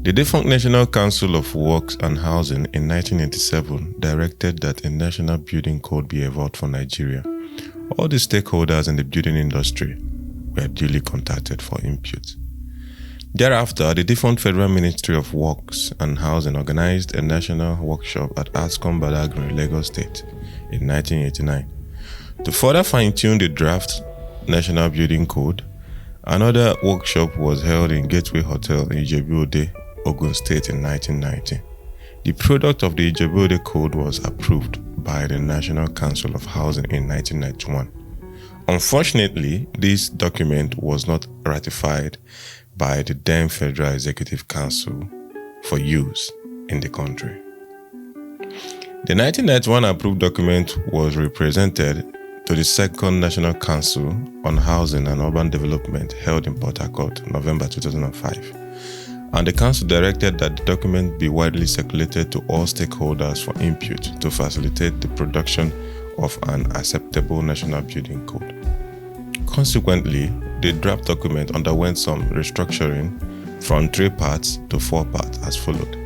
The defunct National Council of Works and Housing in 1987 directed that a national building code be evolved for Nigeria. All the stakeholders in the building industry were duly contacted for input. Thereafter, the defunct Federal Ministry of Works and Housing organized a national workshop at Ascom Badagry, Lagos State in 1989. To further fine-tune the draft National Building Code, another workshop was held in Gateway Hotel in Ijebu-Ode, Ogun State in 1990. The product of the Ijebu-Ode Code was approved by the National Council of Housing in 1991. Unfortunately, this document was not ratified by the then Federal Executive Council for use in the country. The 1991 approved document was represented to the Second National Council on Housing and Urban Development held in Port Harcourt, November 2005. And the Council directed that the document be widely circulated to all stakeholders for input to facilitate the production of an acceptable national building code. Consequently, the draft document underwent some restructuring from 3 parts to 4 parts as followed.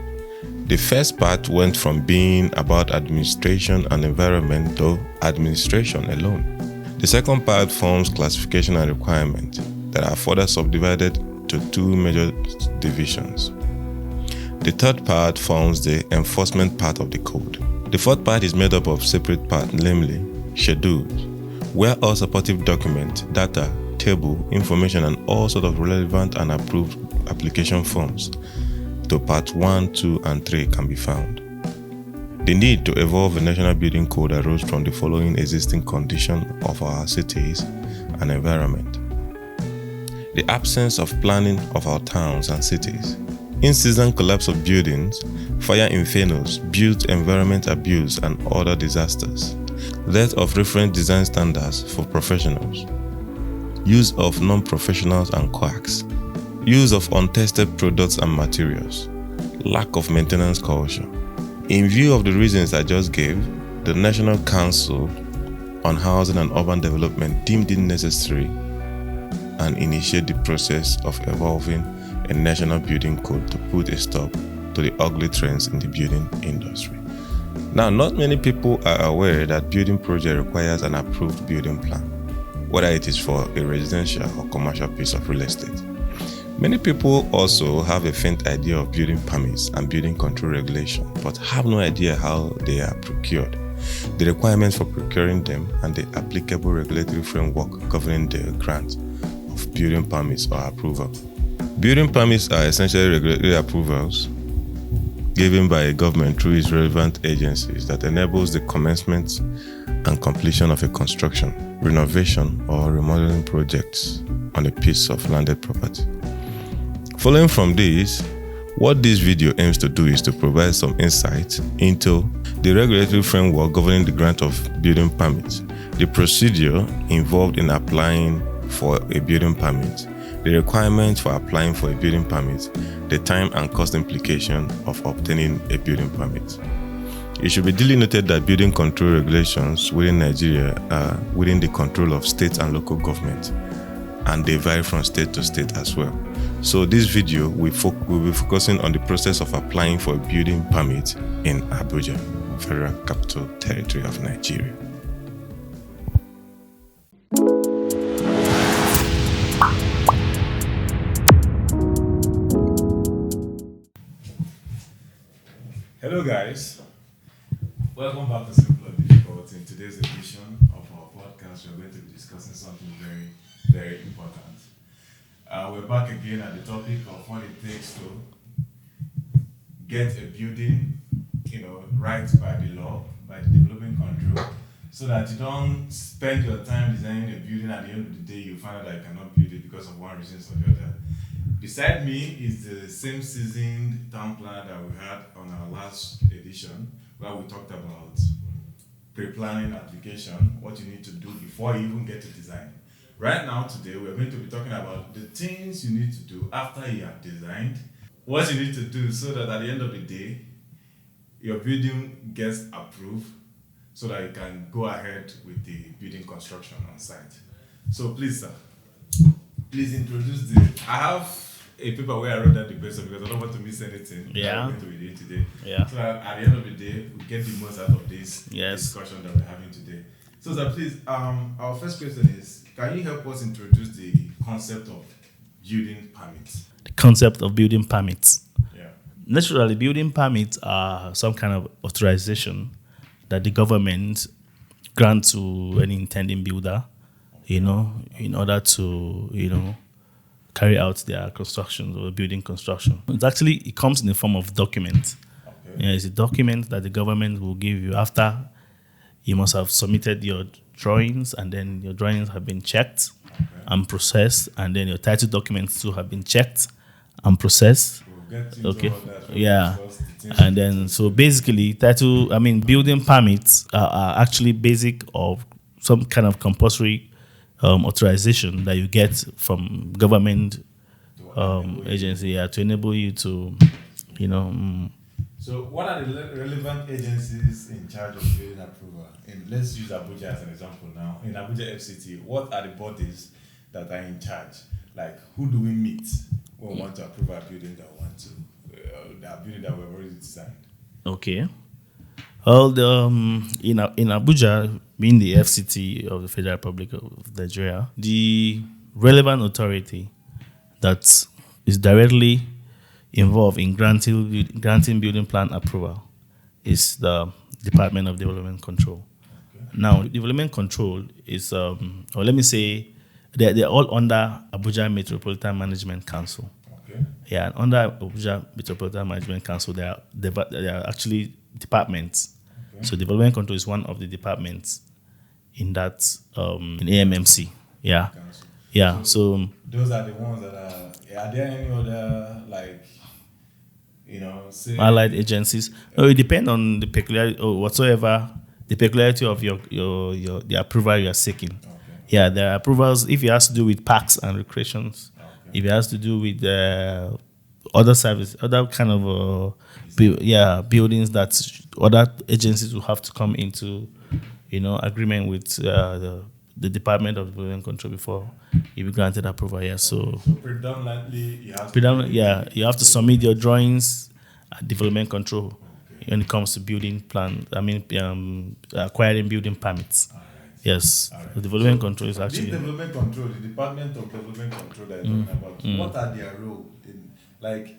The first part went from being about administration and environment to administration alone. The second part forms classification and requirement that are further subdivided to 2 major divisions. The third part forms the enforcement part of the code. The fourth part is made up of separate parts, namely schedules, where all supportive documents, data, table, information, and all sorts of relevant and approved application forms to Part 1, 2, and 3 can be found. The need to evolve a national building code arose from the following existing condition of our cities and environment. The absence of planning of our towns and cities, in-season collapse of buildings, fire infernos, built environment abuse and other disasters, dearth of reference design standards for professionals, use of non-professionals and quacks, use of untested products and materials, lack of maintenance culture. In view of the reasons I just gave, the National Council on Housing and Urban Development deemed it necessary and initiate the process of evolving a national building code to put a stop to the ugly trends in the building industry. Now, not many people are aware that building project requires an approved building plan, whether it is for a residential or commercial piece of real estate. Many people also have a faint idea of building permits and building control regulation, but have no idea how they are procured, the requirements for procuring them, and the applicable regulatory framework governing the grant of building permits or approval. Building permits are essentially regulatory approvals given by a government through its relevant agencies that enables the commencement and completion of a construction, renovation, or remodeling projects on a piece of landed property. Following from this, what this video aims to do is to provide some insight into the regulatory framework governing the grant of building permits, the procedure involved in applying for a building permit, the requirements for applying for a building permit, the time and cost implication of obtaining a building permit. It should be duly noted that building control regulations within Nigeria are within the control of state and local government, and they vary from state to state as well. So this video will be focusing on the process of applying for a building permit in Abuja, Federal Capital Territory of Nigeria. Hello guys, welcome back to Simple or Difficult. In today's edition of our podcast, we're going to be discussing something very, very important. We're back again at the topic of what it takes to get a building, right by the law, by the development control, so that you don't spend your time designing a building. At the end of the day, you find out that you cannot build it because of one reason or the other. Beside me is the same seasoned town planner that we had on our last edition, where we talked about pre-planning application, what you need to do before you even get to design. Right now, today, we're going to be talking about the things you need to do after you have designed, what you need to do so that at the end of the day, your building gets approved so that you can go ahead with the building construction on site. So please, sir, please introduce I have a paper where I wrote down the question because I don't want to miss anything. Yeah. That we're going to be doing today. Yeah. So that at the end of the day, we get the most out of this Yes. discussion that we're having today. So, sir, please, our first question is: can you help us introduce the concept of building permits? The concept of building permits. Yeah. Naturally, building permits are some kind of authorization that the government grants to any intending builder, in order to, carry out their construction or building construction. It comes in the form of document. Okay. Yeah, it's a document that the government will give you after you must have submitted your drawings, and then your drawings have been checked and processed, and then your title documents too have been checked and processed. We'll get into Okay. all that. Yeah. Things And then, so basically, building permits are actually basic of some kind of compulsory authorization that you get from government agency to enable you to, So, what are the relevant agencies in charge of building approval? And let's use Abuja as an example now. In Abuja FCT, what are the bodies that are in charge? Like, who do we meet when we want to approve our building that we want to, our building that we've already designed? Okay. Well, in Abuja, being the FCT of the Federal Republic of Nigeria, the relevant authority that is directly involved in granting building plan approval is the Department of Development Control. Okay. Now, development control is, or let me say, they're all under Abuja Metropolitan Management Council. Okay. Yeah, under Abuja Metropolitan Management Council, they are actually departments. Okay. So development control is one of the departments in that in AMMC. Yeah. Council. Yeah. So those are the ones that are there any other, like, say allied agencies? No, it depends on the peculiarity or whatsoever the peculiarity of the approval you are seeking. Okay. Yeah, there are approvals if it has to do with parks and recreations. Okay. If it has to do with other service, other kind of buildings that other agencies will have to come into, agreement with the Department of Development Control before you be granted approval. Yeah, so predominantly you have to submit your drawings at Development Control when it comes to building plan. Acquiring building permits. All right. Yes, All right. the Development Control is actually this Development Control, the Department of Development Control that you're talking about. What are their role in, like,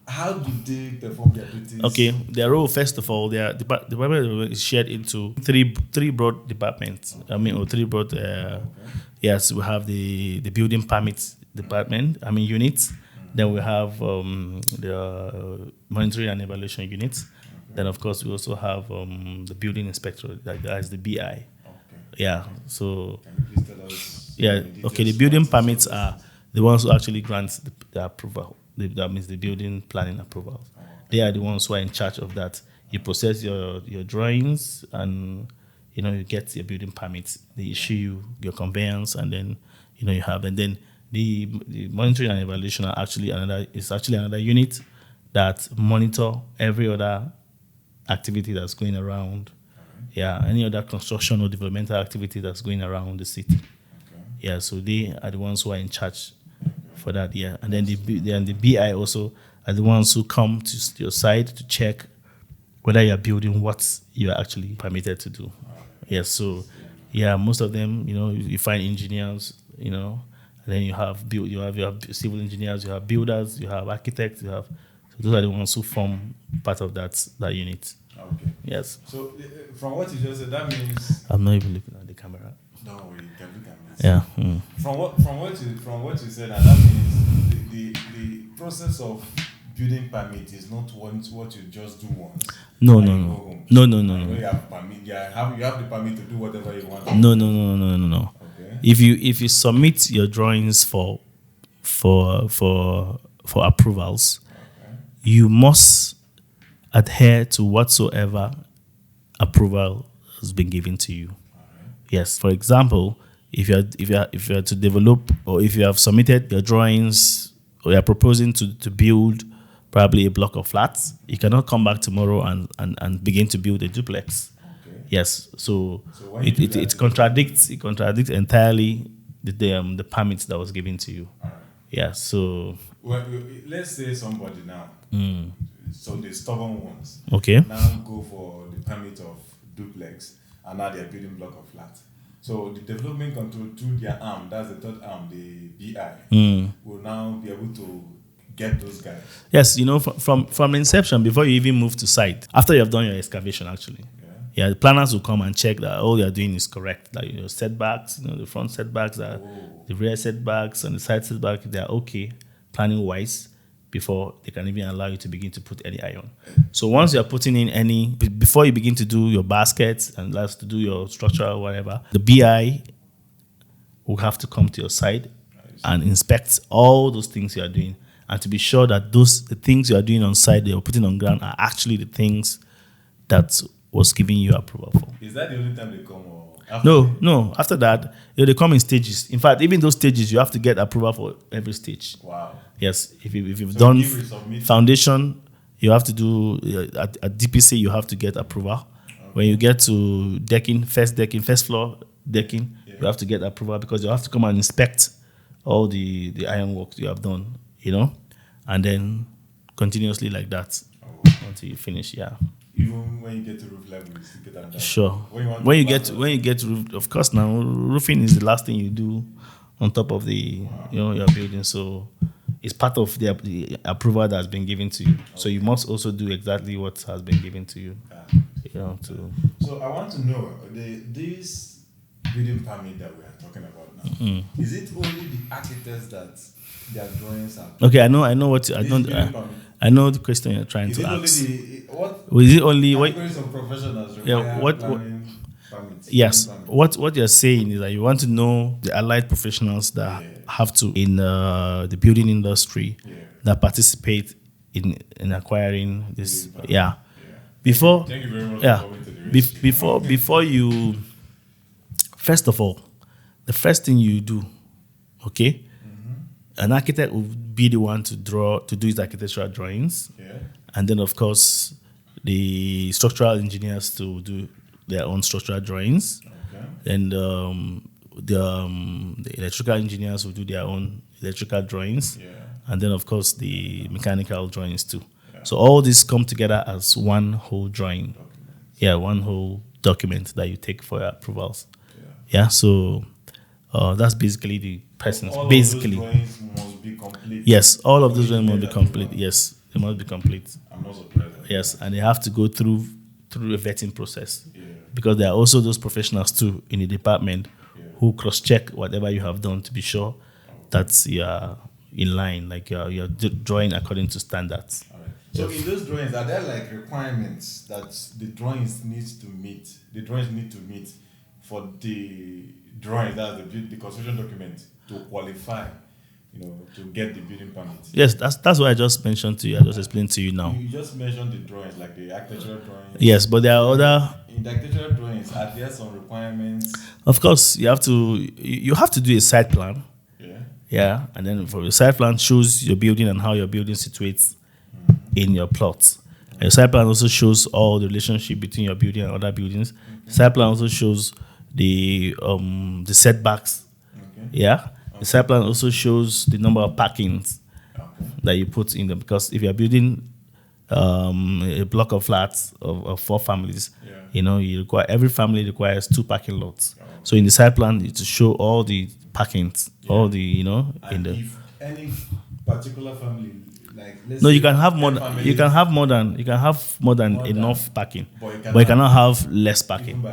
how do they perform their duties? Okay, their role, first of all, the department is shared into three broad departments. Or three broad. Yes, we have the building permits department. Units. Then we have the monitoring and evaluation units. Then, of course, we also have the building inspector, that is the BI. Okay. Yeah. So. Can you please tell us? Yeah. Okay. The building permits are the ones who actually grant the approval. That means the building planning approval. Oh, okay. They are the ones who are in charge of that. You process your drawings, and you get your building permits. They issue you your conveyance, and then you have. And then the monitoring and evaluation are actually another unit that monitor every other activity that's going around. Okay. Yeah, any other construction or developmental activity that's going around the city. Okay. Yeah, so they are the ones who are in charge for that. Yeah, and then the BI also are the ones who come to your site to check whether you're building what you're actually permitted to do. Right. Yeah, so most of them, you find engineers, and then you have civil engineers, you have builders, you have architects, so those are the ones who form part of that unit. Okay. Yes. So from what you just said, that means I'm not even looking at the camera. Don't worry, you can look at me. Yeah. From what you said, and that means the process of building permit is not what you just do once. No. You have permit. You have the permit to do whatever you want. No. Okay. If you submit your drawings for approvals, okay, you must adhere to whatsoever approval has been given to you. Right. Yes. For example, if you are to develop, or if you have submitted your drawings, or you are proposing to build probably a block of flats, you cannot come back tomorrow and begin to build a duplex. Okay. Yes. So it contradicts entirely the permit that was given to you. Right. Yeah, so Well, let's say somebody now, so the stubborn ones, okay. now go for the permit of duplex, and now they're building block of flat. So the development control through their arm, that's the third arm, the BI, will now be able to get those guys. Yes, from inception, before you even move to site, after you have done your excavation, actually, the planners will come and check that all you're doing is correct. Like your setbacks, the front setbacks, the rear setbacks, and the side setbacks, they're okay, planning wise, before they can even allow you to begin to put any iron. So once you're putting in any, before you begin to do your baskets and that's to do your structure or whatever, the BI will have to come to your side and inspect all those things you are doing, and to be sure that the things you are doing on site that you're putting on ground are actually the things that was giving you approval for. Is that the only time they come, or No. After that, they come in stages. In fact, even those stages, you have to get approval for every stage. Wow. Yes, if you've So done you resubmit. foundation, you have to do at DPC. You have to get approval. Okay. When you get to first floor decking, you have to get approval because you have to come and inspect all the iron work you have done. And then continuously like that until you finish. Yeah. Even when you get to roof level, you still get that done. Sure. When you get to roof, of course. Now roofing is the last thing you do on top of the your building. So it's part of the approval that has been given to you. Okay. So you must also do exactly what has been given to you. So I want to know this building permit that we are talking about now. Is it only the architects that their drawings are? Okay, I know what I don't. I know the question you're trying to ask. Is it only what? Some professionals Yes. What you're saying is that you want to know the allied professionals that have to in the building industry that participate in acquiring this. Yeah. Before. Thank you very much for coming to the before you. First of all, the first thing you do, okay, an architect will be the one to do his architectural drawings, and then of course the structural engineers to do their own structural drawings, and the electrical engineers will do their own electrical drawings, and then of course the mechanical drawings too. So all these come together as one whole drawing, one whole document that you take for your approvals. So that's basically the person's. All basically, of those drawings must be complete. Yes, all of those drawings must be complete. Yes, they must be complete. I'm not surprised. Yes, and they have to go through a vetting process because there are also those professionals too in the department who cross-check whatever you have done to be sure that you are in line, like you're drawing according to standards. So in those drawings, are there like requirements that the drawings need to meet? The drawings need to meet for the drawing, that's the construction document, to qualify, to get the building permit. Yes, that's what I just mentioned to you. I just explained to you now. You just mentioned the drawings, like the architectural drawings. Yes, but there are other. In the architectural drawings, are there some requirements? Of course, you have to do a site plan. Yeah, and then for your site plan shows your building and how your building situates in your plots. And your site plan also shows all the relationship between your building and other buildings. Site plan also shows the setbacks. The site plan also shows the number of parkings that you put in them, because if you're building a block of flats of 4 families, every family requires 2 parking lots. So in the site plan, it's to show all the parkings, all the in the. If any particular family, like you can have more than more than enough parking, but you cannot have less parking.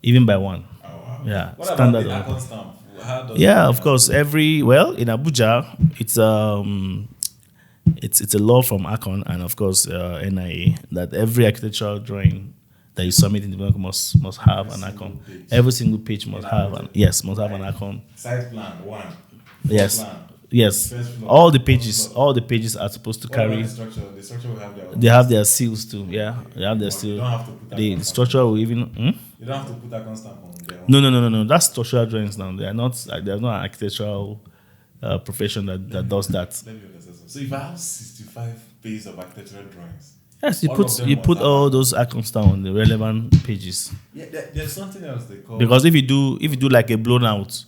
Even by one. Oh, wow. Yeah. What standard. About the Akon stamp? Of course. In Abuja, it's a law from Akon and of course NIA that every architectural drawing that you submit in the development must have an Akon. Every single page must have an Akon. Site plan 1. Yes. Plan. Yes. All the pages are supposed to carry. The structure will have their own. They have their seals too. Yeah, they have their seals. You don't have to put the structure will even. You don't have to put Akon stamp on their own. No. That's structural drawings now. They are not. There's not an architectural profession that does that. Let me understand. So if I have 65 pages of architectural drawings. Yes, you put all those icons down on the relevant pages. Yeah, there's something else they call. Because if you do like a blown out,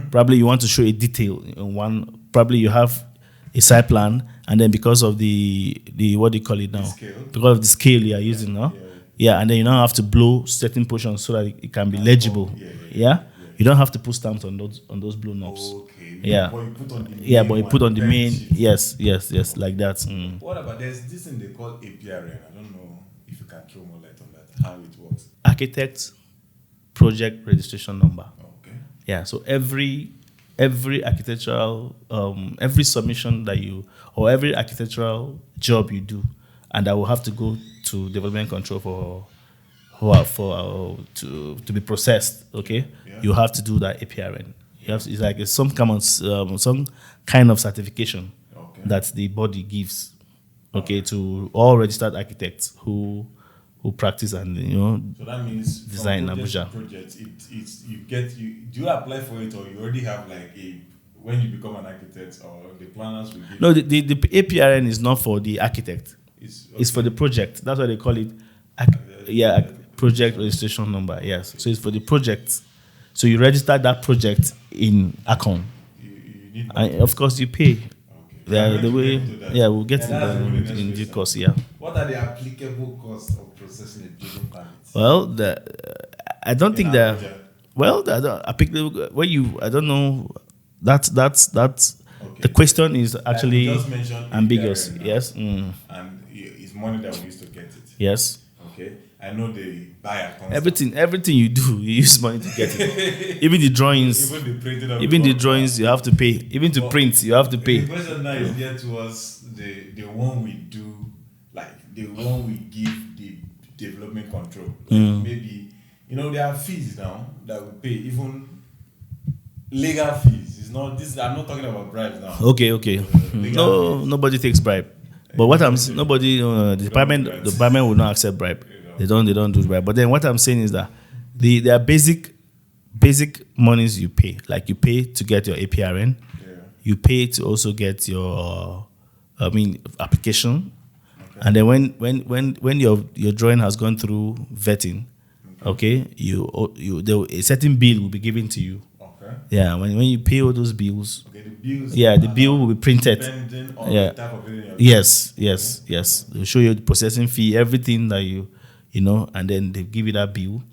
probably you want to show a detail in one probably you have a site plan, and then because of the what do you call it now? Scale. Because of the scale you are using now. Yeah, and then you now have to blow certain portions so that it can be legible. Yeah. You don't have to put stamps on those blue knobs. Okay. Yeah. But you put on the Yeah, main but you one, put on the main. sheet. Yes, like that. Mm. What about there's this thing they call APRN? I don't know if you can throw more light on that. How it works. Architect project registration number. Okay. Yeah, so every architectural every submission that you or every architectural job you do, and that will have to go to development control to be processed. Okay, Yeah. you have to do that APRN. You have to, it's like some kind of certification Okay. that the body gives. Okay, to all registered architects who practice and So that means design from Abuja. project, do you apply for it or you already have like when you become an architect or the planners will give No, the APRN is not for the architect. it's It's for the project. That's why they call it, project registration number. Yes. So it's for the project. So you register that project in Akon, you need and of course you pay. okay. The way, Yeah, we'll get that's into the next in due question. course. Yeah. What are the applicable costs of processing a building permit? Well, I don't think that. Abuja? Well, I don't know. That's Okay. the question is Like actually we just mentioned ambiguous. APRN now, Yes. and it's money that we used to get it. Yes. Okay, I know they buy a constant. Everything you do, you use money to get it. Even the drawings, Even the printing of even the contract. drawings, you have to pay. Even to But print, you have to pay. The question now is geared towards the one we do, like the one we give the development control. Like maybe there are fees now that we pay, even legal fees. It's not this. I'm not talking about bribes now. Okay. Legal fees. Nobody takes bribe. But what I'm nobody the department will not accept bribe. They don't do bribe. But then what I'm saying is that there are basic monies you pay. Like you pay to get your APRN. Yeah. You pay to also get your application. Okay. And then when your drawing has gone through vetting, okay, a certain bill will be given to you. Okay. Yeah, when you pay all those bills. Okay, the bills. Yeah, the bill will be printed. Depending on Yeah. the type of building. Yes. They'll show you the processing fee, everything that and then they give you that bill,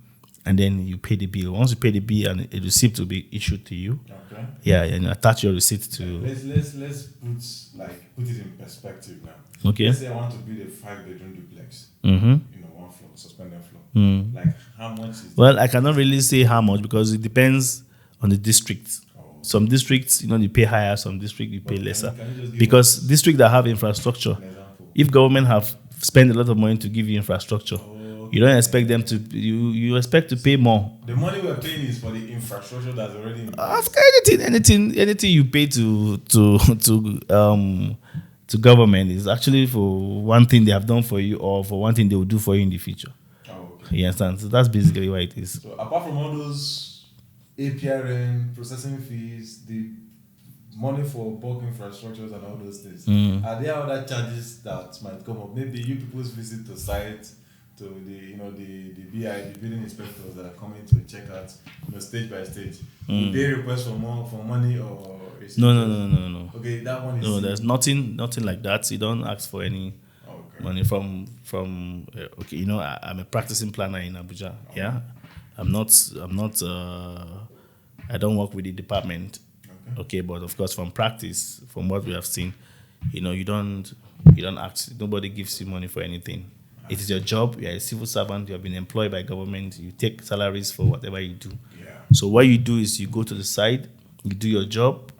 and then you pay the bill. Once you pay the bill, and a receipt will be issued to you. Okay. Yeah, and you attach your receipt to. Let's put it in perspective now. Okay. Let's say I want to build a 5-bedroom duplex. Mm-hmm. One floor, suspended floor. Mm. Like how much is Well, I cannot really say how much because it depends on the district. Oh. Some districts, you pay higher. Some districts you pay lesser. can you just give Because districts that have infrastructure, an example? if government have spent a lot of money to give you infrastructure, you don't expect them to. You expect to pay more. The money we're paying is for the infrastructure that's already in place. After anything you pay to government is actually for one thing they have done for you or for one thing they will do for you in the future. Oh, okay. You understand? So that's basically what it is. So apart from all those APRN, processing fees, the money for bulk infrastructures and all those things, are there other charges that might come up? Maybe you people's visit to site, to the the BI, the building inspectors that are coming to check out, stage by stage. Would they request for money or? No. Okay, that one is. No, there's nothing like that. You don't ask for any money from. Okay, I'm a practicing planner in Abuja. Okay. Yeah, I'm not. I don't work with the department. Okay, but of course, from practice, from what we have seen, you don't ask. Nobody gives you money for anything. It is your job. You are a civil servant. You have been employed by government. You take salaries for whatever you do. Yeah. So what you do is you go to the site, you do your job.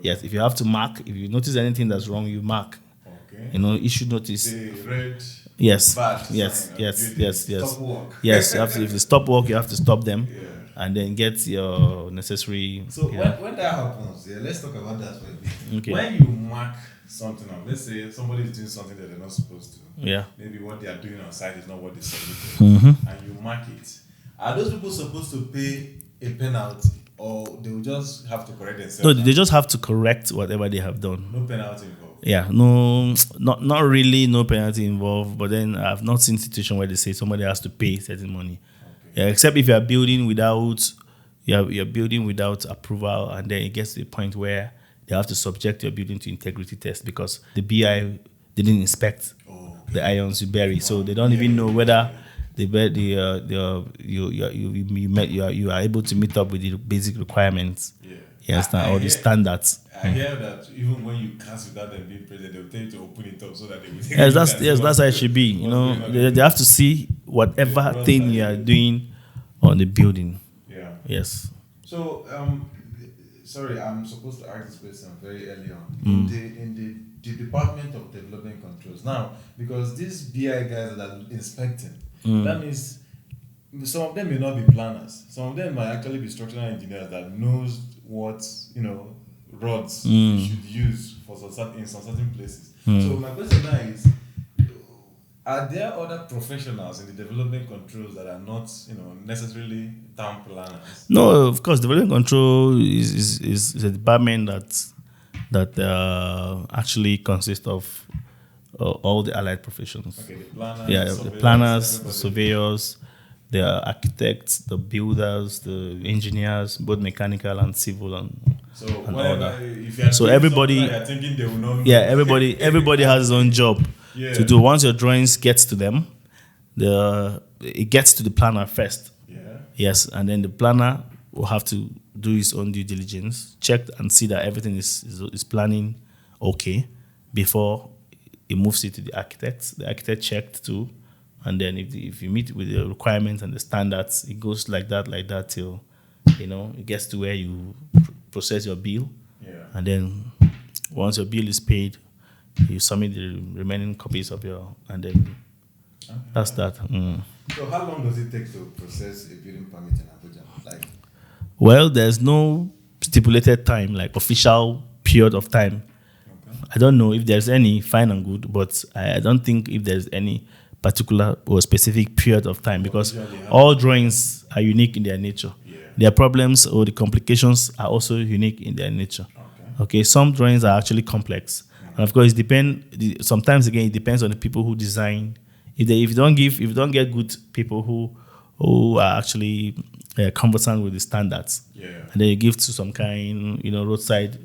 Yes, if you have to mark, if you notice anything that's wrong, you mark. Okay. Issue notice. The red. Yes. Badge Yes. sign, Yes. Stop work. Yes. You have to. If they stop work, you have to stop them. Yeah. And then get your necessary. So when that happens, let's talk about that for a bit. Okay. When you mark something up, let's say somebody is doing something that they're not supposed to. Yeah. Maybe what they are doing on site is not what they submitted, and you mark it. Are those people supposed to pay a penalty, or they will just have to correct themselves? No, they just have to correct whatever they have done. No penalty involved. Yeah, no, not really, no penalty involved. But then I've not seen situation where they say somebody has to pay certain money. Okay. Yeah, except if you are building without, you're building without approval, and then it gets to the point where they have to subject your building to integrity test because the BI didn't inspect the ions you bury, so they don't even know whether you are able to meet up with the basic requirements. Yeah. You understand all the standards. I hear that even when you cast without them being present, they'll tell you to open it up so that they will take Yes, a look that's how it should be. You know, they have to see whatever thing you are doing on the building. Yeah. Yes. So, sorry, I'm supposed to ask this question very early on. In the Department of Development Controls. Now, because these BI guys that are inspecting, that means some of them may not be planners. Some of them might actually be structural engineers that knows what, rods you should use in some certain places. So my question now is, are there other professionals in the development controls that are not, necessarily town planners? No, of course, development control is a department that actually consists of all the allied professions. Okay, the planners, the planners, the surveyors, the architects, the builders, the engineers, both mechanical and civil and all that. So everybody, you're thinking they will not. Yeah, everybody has his own job to do. Once your drawings gets to them, it gets to the planner first. Yeah. Yes, and then the planner will have to do his own due diligence, check and see that everything is planning okay before he moves it to the architect. The architect checked too, and then if you meet with the requirements and the standards, it goes like that till it gets to where you process your bill. Yeah. And then once your bill is paid, you submit the remaining copies of and then that's that. So how long does it take to process a building permit in Abuja? Well, there's no stipulated time, like official period of time. Okay. I don't know if there's any, fine and good, but I don't think if there's any particular or specific period of time because all drawings are unique in their nature. Yeah. Their problems or the complications are also unique in their nature. Okay, some drawings are actually complex. And of course, sometimes again, it depends on the people who design. If you don't get good people who are actually conversant with the standards, and then you give to some kind, roadside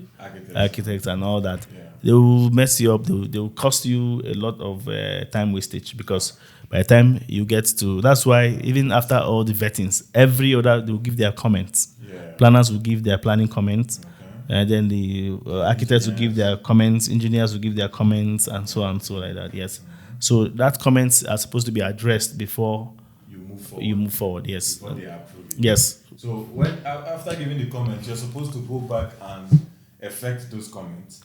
architects and all that, they will mess you up. They will cost you a lot of time wastage because by the time you get to, that's why even after all the vettings, they will give their comments. Planners will give their planning comments. And then the architects will give their comments, engineers will give their comments, and so on and so like that. Yes. So that comments are supposed to be addressed before you move forward. Yes. Before they approve it. Yes. So after giving the comments, you're supposed to go back and effect those comments,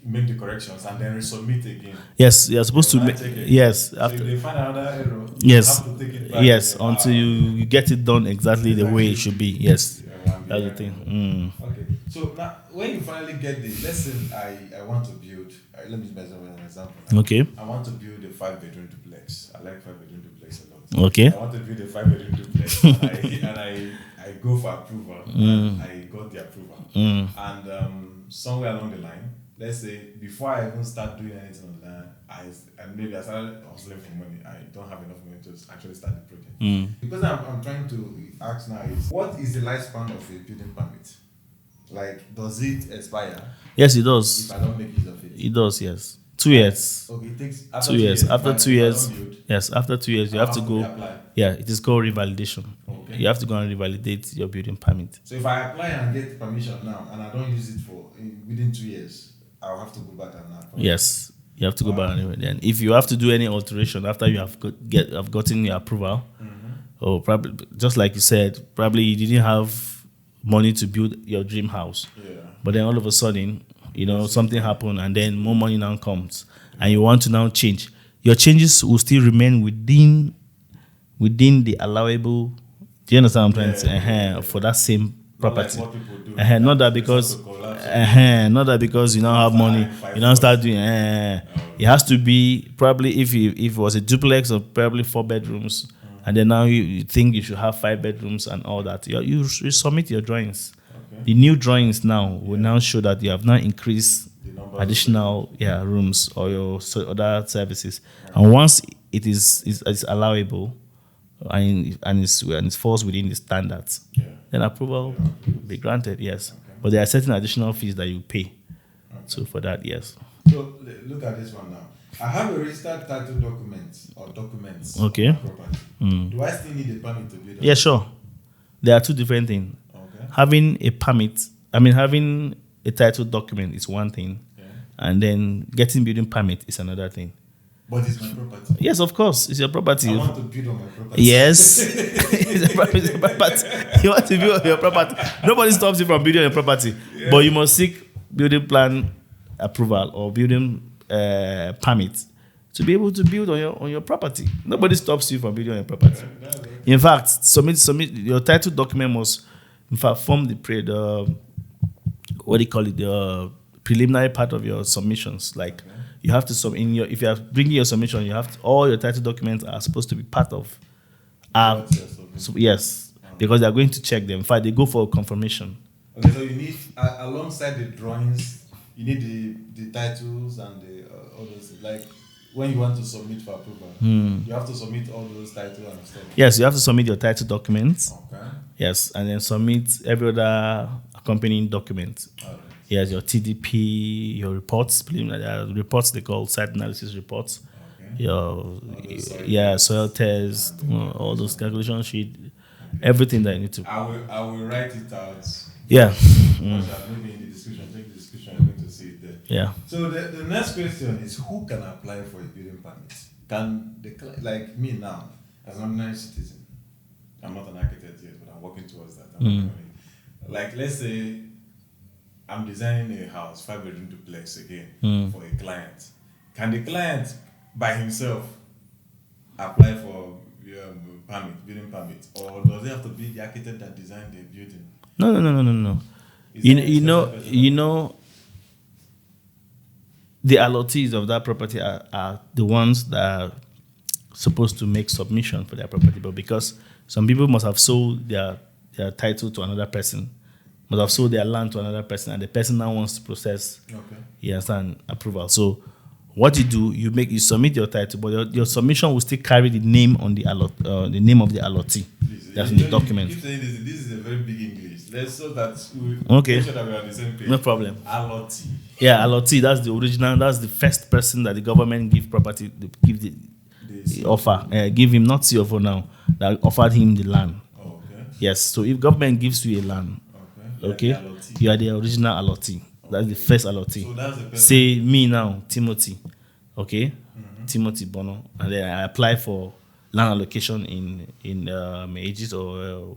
make the corrections, and then resubmit again. Yes, you're supposed to. Yes. So if they find another error, yes. you have to take it back. Yes, until you get it done exactly the way it should be. Yes. That's the thing. Okay. So now, when you finally get let's say I want to build. Let me use myself as an example. Now. Okay. I want to build a 5-bedroom duplex. I like 5-bedroom duplex a lot. Okay. I want to build a 5-bedroom duplex, and I go for approval. And I got the approval. And somewhere along the line, let's say before I even start doing anything on the land, I started hustling for money. I don't have enough money to actually start the project. Because I'm trying to ask now is, what is the lifespan of a building permit? Does it expire? Yes, it does. If I don't make use of it? It does, yes. 2 years. Okay, it takes 2 years. After 2 years, yes, after 2 years, you have to go. Yeah, it is called revalidation. Okay. You have to go and revalidate your building permit. So if I apply and get permission now, and I don't use it within 2 years, I'll have to go back and apply. Yes, you have to go back and then if you have to do any alteration after you have gotten your approval, or probably just like you said, probably you didn't have money to build your dream house, but then all of a sudden, something happened, and then more money now comes, and you want to now change. Your changes will still remain within the allowable. Do you understand what I'm trying to say? For that same property. Not that because you don't have money, you don't start doing. It has to be probably if it was a duplex of probably 4 bedrooms, and then now you think you should have 5 bedrooms and all that. You submit your drawings. Okay. The new drawings now will now show that you have now increased additional rooms or your other services, and once it is allowable and it falls within the standards, then approval will be granted. Yes. Okay. But there are certain additional fees that you pay. So for that, yes. So look at this one now. I have a registered title document or documents Okay. on my property. Do I still need a permit to build on Yeah, it? sure. There are two different things. Okay. Having a title document is one thing, and then getting building permit is another thing. But it's my property. Yes, of course, it's your property. I want to build on my property. Yes, it's your property. You want to build on your property. Nobody stops you from building on your property, but you must seek building plan approval or building permit to be able to build on your property. Nobody stops you from building on your property. In fact, submit your title document must, in fact, form the the preliminary part of your submissions. Like you have to if you are bringing your submission, you have to, all your title documents are supposed to be part of. Yes, because they are going to check them. In fact, they go for confirmation. Okay, so you need alongside the drawings, you need the titles and the all those, like when you want to submit for approval, you have to submit all those titles and stuff. Yes, you have to submit your title documents. Okay. Yes, and then submit every other accompanying document. All right. Yes, your TDP, your reports, reports they call site analysis reports. Okay. Your soil test, all those calculation sheet, everything that you need to. I will write it out. Yeah. Maybe in the description, check the description, I'm going to see it there. Yeah. So the next question is, who can apply for a building permit? Can like me now, as an ordinary citizen, I'm not an architect yet, but I'm working towards that. Like let's say I'm designing a house, 5-bedroom duplex again for a client. Can the client by himself apply for building permit, or does it have to be the architect that designed the building? No. You know, the allottees of that property are the ones that are supposed to make submission for their property, but because some people must have sold their title to another person, must have sold their land to another person, and the person now wants to process. Okay. You understand, approval. So what you do, you submit your title, but your submission will still carry the name on the the name of the allottee. Please, that's in the document. Keep saying this is a very big English. Let's so that we Okay. make sure that we are on the same page. No problem. Allottee. Yeah, allottee. That's the original. That's the first person that the government give property, give the offer. Give him not CFO now. That offered him the land. Oh, okay. Yes. So if government gives you a land, okay, you are the original allottee. That's the first allottee. So that's the person. Say me now, Timothy. Okay, Timothy Bono, and then I apply for land allocation in Aegis or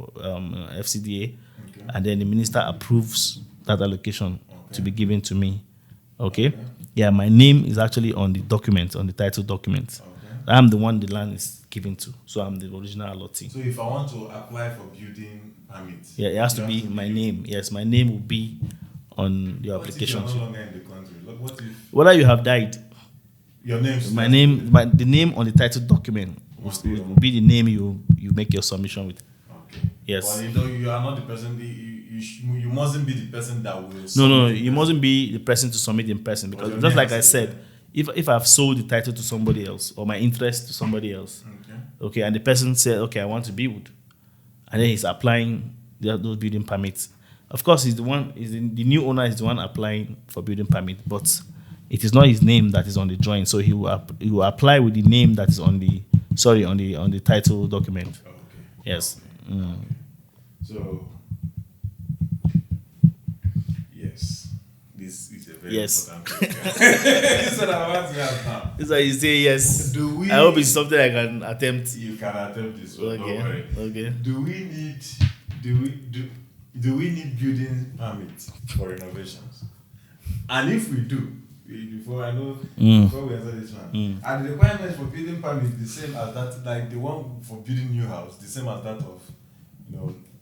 FCDA, and then the minister approves that allocation to be given to me. Okay? Yeah, my name is actually on the document, on the title document. I'm the one the land is given to, so I'm the original allottee. So if I want to apply for building permits, yeah, it has to be my name. Yes, my name will be on your application. What if you're no longer in the country? What if whether you have died? Your name. The name on the title document will be the name you make your submission with. Okay. Yes. But you are not the person. You mustn't be the person that will. No. You mustn't be the person to submit in person, because just like I said, if I've sold the title to somebody else or my interest to somebody else, okay, and the person said, okay, I want to build, and then he's applying those building permits. Of course, he's the one. The new owner is the one applying for building permit, but it is not his name that is on the drawing. So he will apply with the name that is on the title document. Okay. Yes. Okay. So yes, this is a very important question. This is what I want to ask now. It's like you say yes. I hope it's something I can attempt. You can attempt this one. Okay. Don't worry. Okay. Do we need building permits for renovations? And if we do, before we answer this one, are the requirements for building permits the same as that, like the one for building new house, the same as that of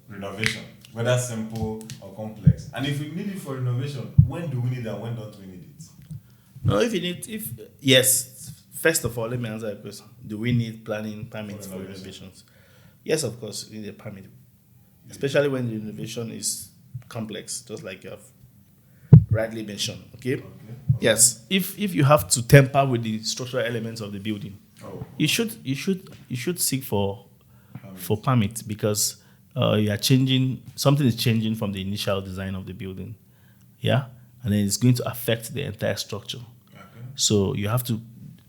renovation, whether simple or complex? And if we need it for renovation, when do we need it and when don't we need it? No, yes. First of all, let me answer the question. Do we need planning permits for renovations? Yes, of course, we need a permit. Especially when the renovation is complex, just like you have rightly mentioned. Okay? Yes. If you have to tamper with the structural elements of the building, you should seek for permit, because you are changing, something is changing from the initial design of the building. Yeah. And then it's going to affect the entire structure. Okay. So you have to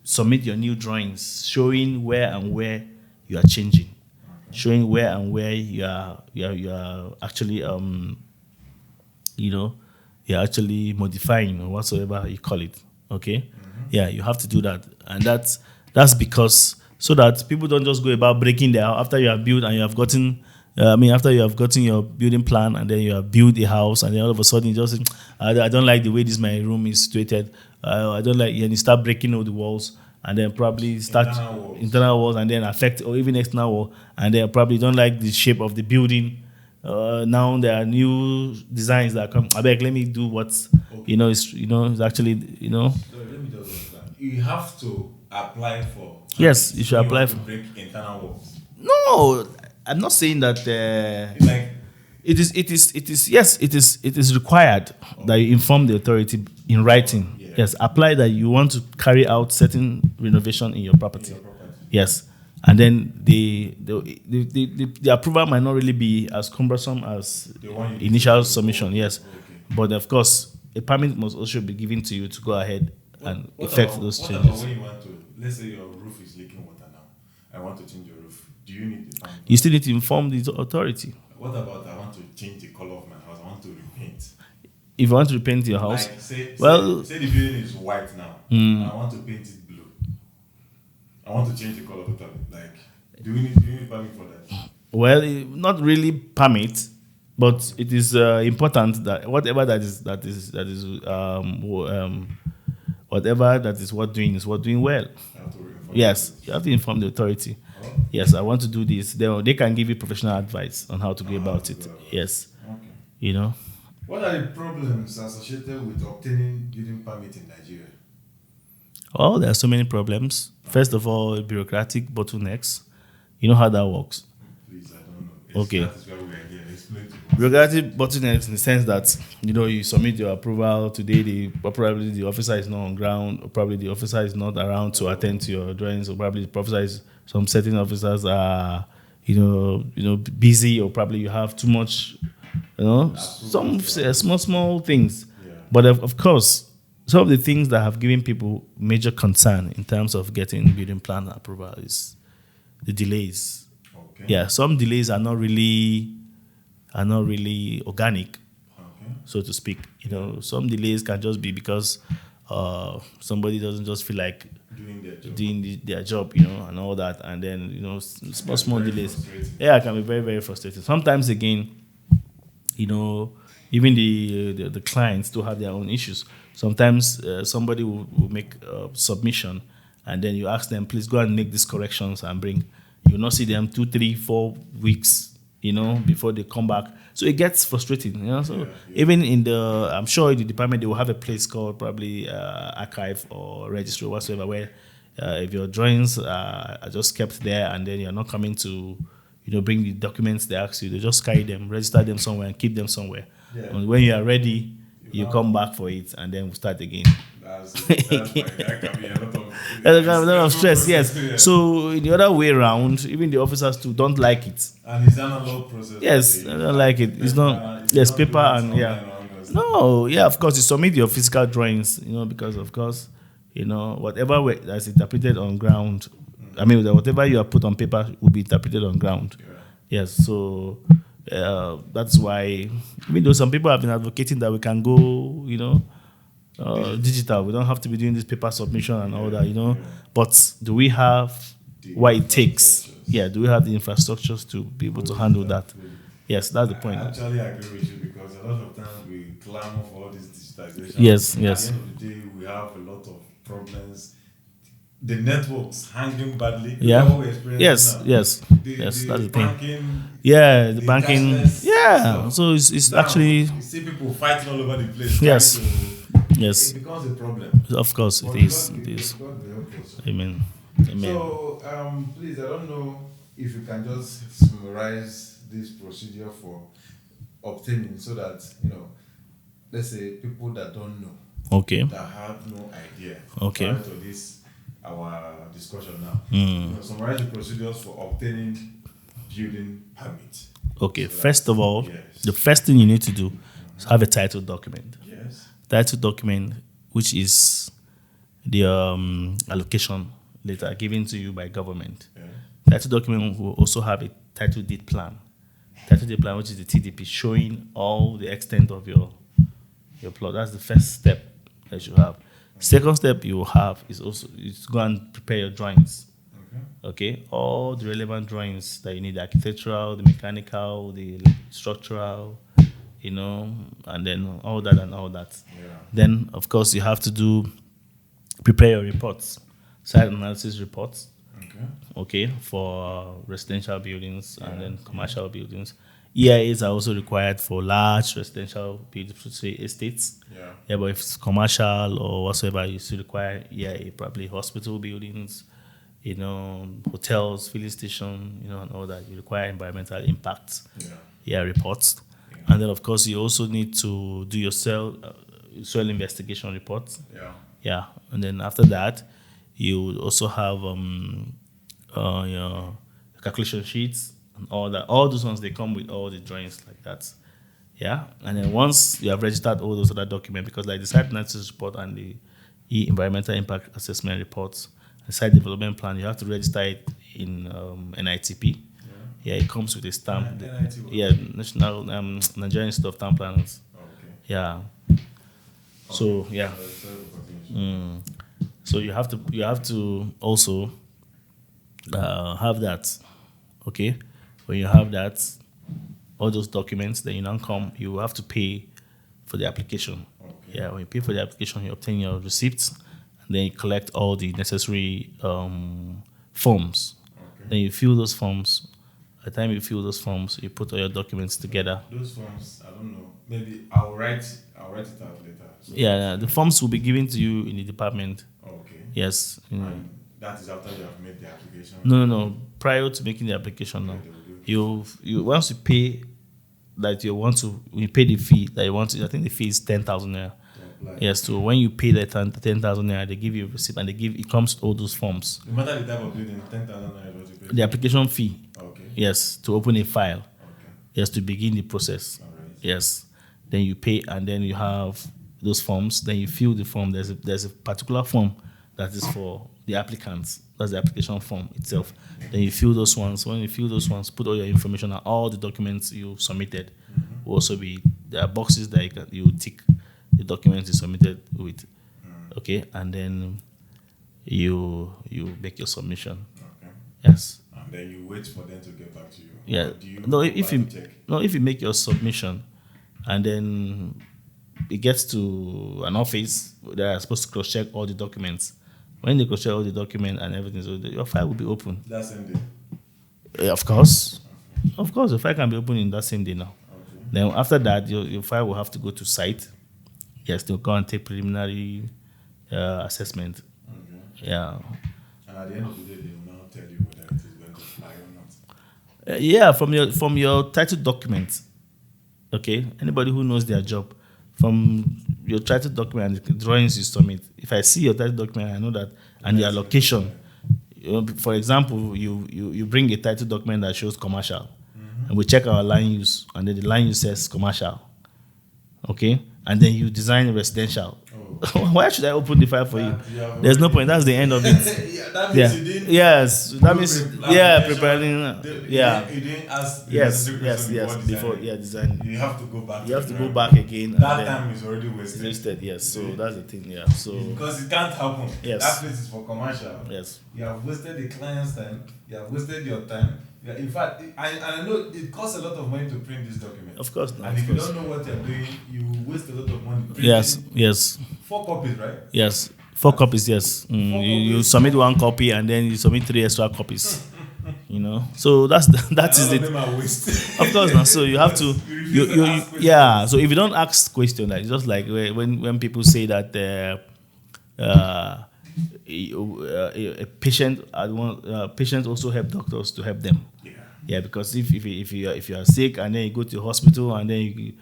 submit your new drawings showing where and where you are changing, showing where and where you are actually you're actually modifying or whatsoever you call it. Okay, yeah, you have to do that, and that's because so that people don't just go about breaking their house after you have built and you have gotten. After you have gotten your building plan and then you have built a house and then all of a sudden you just say, I don't like the way this my room is situated. I don't like, and you start breaking all the walls and then probably start internal walls and then affect or even external wall and then probably don't like the shape of the building. Now there are new designs that come. I beg, let me do what it's actually So let me just understand. You have to apply for. Yes, you should when apply want for. to break internal walls. No, I'm not saying that. It's like It is required that you inform the authority in writing. Yeah. Yes, apply that you want to carry out certain renovation in your property. your property. Yes, and then the approval might not really be as cumbersome as The one you initial did. submission. Yes, Okay. but of course, a permit must also be given to you to go ahead and effect those What changes. about when you want to? Let's say your roof is leaking water now. I want to change your roof. Do you need the permit? You still need to inform the authority. What about I want to change the color of my house? I want to repaint. If you want to repaint your house, Like say the building is white now. And I want to paint it blue. I want to change the color totally. Like, do you need permit for that? well, not really permit, but it is important that whatever whatever that is what doing well. I have to inform Yes, you have to inform the authority. Oh. Yes, I want to do this. They can give you professional advice on how to go about it. Yes, Okay. What are the problems associated with obtaining building permit in Nigeria? Oh, there are so many problems. First of all, bureaucratic bottlenecks. You know how that works. Please, I don't know. Okay. That is why we are here. Explain to us. Bureaucratic bottlenecks in the sense that you submit your approval today. Probably the officer is not on ground, or probably the officer is not around to attend to your drawings, or probably the officer is some certain officers are busy, or probably you have too much, some small things. Yeah. But of course, some of the things that have given people major concern in terms of getting building plan approval is the delays. Okay. Yeah, some delays are not really organic, Okay. so to speak. Some delays can just be because somebody doesn't just feel like Doing their job. doing their job, and all that, and then small Very delays. frustrating. Yeah, it can be very, very frustrating. Sometimes again, even the clients do have their own issues. Sometimes somebody will make a submission, and then you ask them, please go and make these corrections and bring. You will not see them 2, 3, 4 weeks, before they come back. So it gets frustrating, So even I'm sure in the department they will have a place called probably archive or registry or whatsoever, where if your drawings are just kept there and then you're not coming to, bring the documents they ask you, they just carry them, register them somewhere, and keep them somewhere. Yeah. And when you are ready, you come back for it, and then we start again. That's fine. That can be a lot of There's a lot of stress, yes. Yeah. So in the other way around, even the officers too don't like it. And it's an analog process. Yes, I don't like it. It's not. Yes, paper and yeah. No, yeah, of course, you submit your physical drawings, because of course, whatever way that's interpreted on ground, whatever you have put on paper will be interpreted on ground. Yeah. Yes, so that's why, even though some people have been advocating that we can go, digital, we don't have to be doing this paper submission and all that, But do we have what it takes? Yeah, do we have the infrastructures to be able to handle that? Yes, that's the point. I actually agree with you because a lot of times we clamor for all this digitization. Yes. At the end of the day, we have a lot of problems. The networks hanging badly. Yeah. What we're experiencing now. Yes, The that's the thing. banking, Yeah, the banking. cashless Yeah, stuff. so it's Now, actually, you see people fighting all over the place. Yes. trying to- yes, It becomes a problem. of course But it is. God It will- is. God will help us. Amen. Amen. So, please, I don't know if you can just summarize this procedure for obtaining so that, let's say people that don't know, Okay. that have no idea. Okay. Prior to this, our discussion now. Mm. Summarize the procedures for obtaining building permit. Okay, So first of all, yes. the first thing you need to do is have a title document. Yes. Title document, which is the allocation letter given to you by government. Yeah. Title document will also have a title deed plan. Title deed plan, which is the TDP, showing all the extent of your plot. That's the first step that you have. Second step you will have is also is go and prepare your drawings. Okay, all the relevant drawings that you need, the architectural, the mechanical, the structural, and then all that and all that. Yeah. Then, of course, you have to prepare your reports, site analysis reports, okay, for residential buildings and then commercial buildings. EIAs are also required for large residential buildings, say estates. Yeah, but if it's commercial or whatsoever, you still require EIA, probably hospital buildings, hotels, filling station, and all that. You require environmental impact reports. And then, of course, you also need to do your soil investigation reports. Yeah. And then after that, you also have your calculation sheets and all that. All those ones, they come with all the drawings like that. Yeah. And then once you have registered all those other documents, because like the site analysis report and the environmental impact assessment reports, the site development plan, you have to register it in NITP. Yeah, it comes with a stamp. National Nigerian Institute of Town Planners. Yeah. So yeah. So you have to also have that. Okay. When you have that, all those documents, then you now come. You have to pay for the application. Yeah. When you pay for the application, you obtain your receipts, and then you collect all the necessary forms. Then you fill those forms. By the time you fill those forms, you put all your documents together. Those forms, I don't know. Maybe I'll write it out later. So the forms will be given to you in the department. Okay. Yes. And that is after you have made the application? No. Prior to making the application, no. You once you pay that you pay the fee that you want to. I think the fee is 10,000 naira. Yes. So when you pay that 10,000 naira, they give you a receipt and it comes with all those forms. No matter the type of building, 10,000 naira is what you pay. The application fee. Okay. Yes, to open a file. Okay. Yes, to begin the process. All right. Yes. Then you pay, and then you have those forms. Then you fill the form. There's a particular form that is for the applicants. That's the application form itself. Then you fill those ones. When you fill those ones, put all your information and all the documents you submitted will also be, there are boxes that you tick the documents you submitted with. Okay, and then you make your submission. Okay. Yes. And then you wait for them to get back to you. Yeah. Check? If you make your submission, and then it gets to an office, they are supposed to cross-check all the documents. When they cross-check all the documents and everything, so your file will be open. That same day? Of course. Okay. Of course, the file can be open in that same day now. Okay. Then after that, your file will have to go to site. Yes, they'll go and take preliminary assessment. Okay. Yeah. And at the end of the day, they will now tell you whether it is going to fly or not. From your title document. Okay, anybody who knows their job, from your title document and the drawings you submit. If I see your title document, I know that, and your allocation. For example, you bring a title document that shows commercial, and we check our line use, and then the line use says commercial. Okay, and then you design residential. Why should I open the file for you? There's no point. That's the end of it. That means you didn't. Yes, that means preparing. You didn't ask. Yes. Before designing. You have to go back. You have to go back again. That time is already wasted. Yes. So that's the thing. Yeah. So because it can't happen. Yes. That place is for commercial. Yes. You have wasted the client's time. You have wasted your time. Yeah, in fact, I know it costs a lot of money to print this document. Of course. And if you don't know what you're doing, you waste a lot of money. Yes. 4 copies, right? Yes. 4 copies, yes. You submit 1 copy and then you submit 3 extra copies. So that is it. Them are waste. Of course, not. So you have to. So if you don't ask questions, like just like when people say that a patient also help doctors to help them. Yeah, because if you are sick and then you go to the hospital and then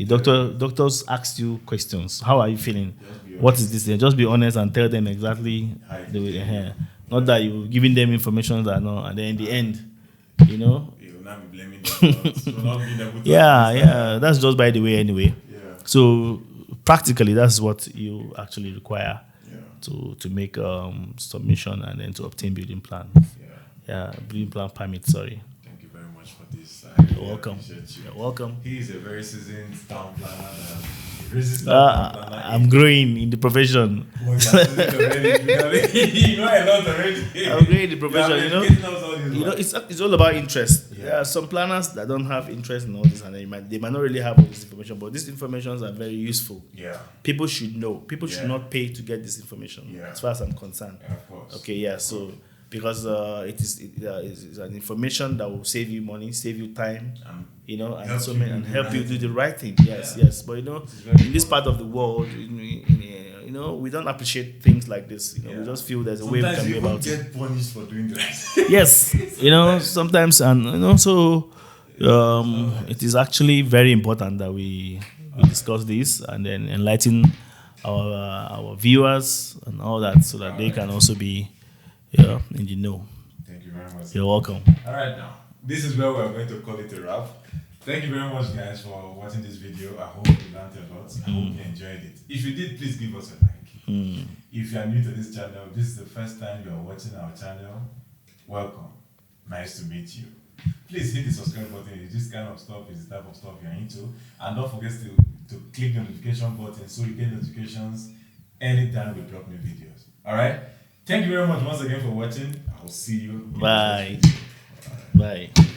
doctors ask you questions. How are you feeling? What is this? Just be honest and tell them exactly the way. Not that you're giving them information that no, and then in the end, you not be blaming them for not being able to Yeah, understand. that's just by the way anyway. Yeah. So practically, that's what you actually require Yeah. to make submission and then to obtain building plan. Yeah, building plan permit. Sorry. Thank you very much for this. I really You're welcome. appreciate you. You're welcome. He is a very seasoned town planner. Resistant town planner. I'm growing in the profession. Boy, you're seasoned already. You know a lot already. I'm growing in the profession. You You have know, educated us all this you know, while. it's all about interest. Yeah. There are some planners that don't have interest in all this, and they might not really have all this information. But these informations are very useful. Yeah. People should know. People should Yeah. not pay to get this information. Yeah. As far as I'm concerned. Yeah, of course. Okay, yeah. So because it's an information that will save you money, save you time, you know, and help so you many, do and the help right you do thing. the right thing. Yes, Yeah. yes. But you know, This is very in this part of the world, you know, we don't appreciate things like this. You know, we Yeah. just feel there's a way we Sometimes can you go even about it. get punished for doing the right thing. Yes, you know, sometimes, and you know, so it is actually very important that we discuss this and then enlighten our viewers and all that, so that they can also be in the know. Thank you very much. You're welcome. All right, now this is where we're going to call it a wrap. Thank you very much, guys, for watching this video. I hope you learned a lot. I hope you enjoyed it. If you did, please give us a like. If you are new to this channel, this is the first time you are watching our channel, welcome. Nice to meet you. Please hit the subscribe button if this kind of stuff is the type of stuff you're into. And don't forget to click the notification button so you get notifications anytime we drop new videos. All right? Thank you very much once again for watching. I will see you. in the Bye. next video. Bye.